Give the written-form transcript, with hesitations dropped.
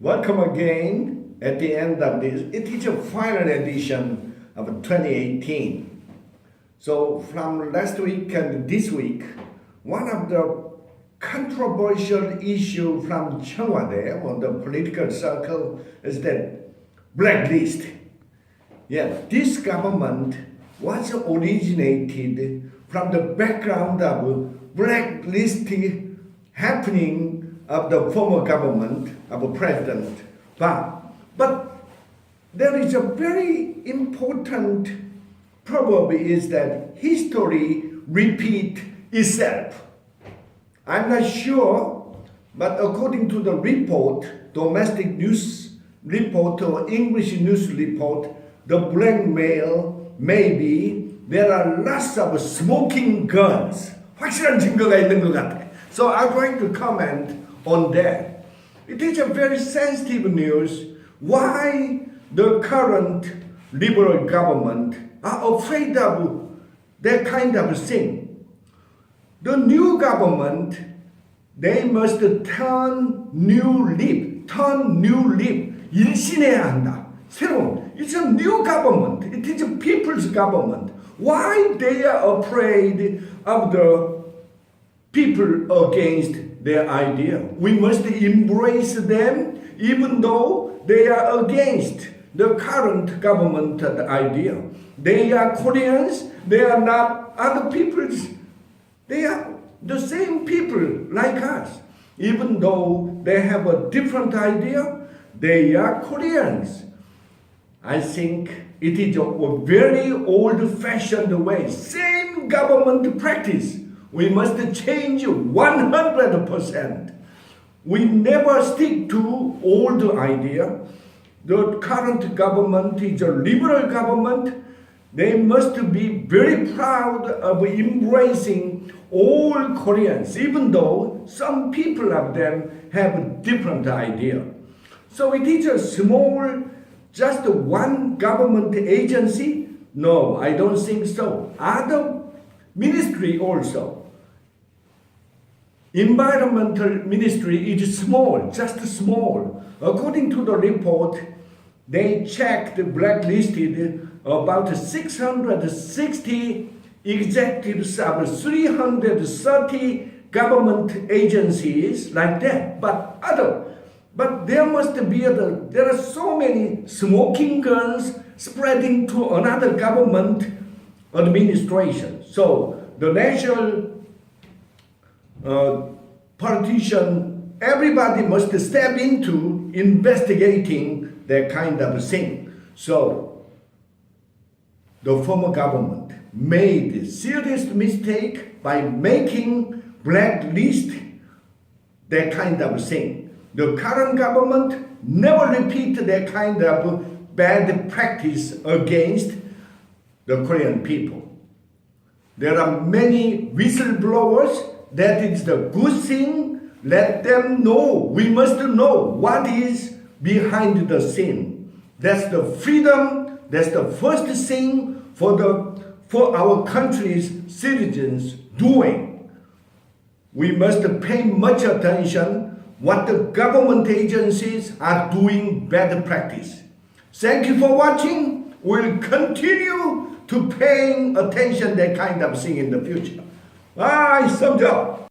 Welcome again at the end of this. It is a final edition of 2018. So from last week and this week, one of the controversial issue from Cheongwade or the political circle is that blacklist. Yeah, this government was originated from the background of blacklisting happening of the former government of a president. But there is a very important proverb is that history repeats itself. I'm not sure, but according to the report, domestic news report or English news report, the blackmail maybe there are lots of smoking guns. 확실한 증거가 있는 것 같아. So I'm going to comment on that. It is a very sensitive news why the current liberal government are afraid of that kind of thing. The new government, they must turn new leaf. 일신해야 한다. 새로운. It's a new government. It is a people's government. Why they are afraid of the people against their idea? We must embrace them even though they are against the current government idea. They are Koreans, they are not other peoples. They are the same people like us. Even though they have a different idea, they are Koreans. I think it is a very old-fashioned way. Same government practice. We must change 100%. We never stick to old idea. The current government is a liberal government. They must be very proud of embracing all Koreans, even though some people of them have a different idea. So it is a small, just one government agency? No, I don't think so. Other ministry also. Environmental ministry is small, just small. According to the report, they checked, blacklisted about 660 executives of 330 government agencies like that. But there must be there are so many smoking guns spreading to another government administration. So the national politician, everybody must step into investigating that kind of thing. So the former government made a serious mistake by making blacklist that kind of thing. The current government never repeat that kind of bad practice against the Korean people. There are many whistleblowers. That is the good thing. Let them know. We must know what is behind the scene. That's the freedom. That's the first thing for our country's citizens doing. We must pay much attention what the government agencies are doing bad practice. Thank you for watching. We'll continue to paying attention that kind of thing in the future. Bye, thumbs up.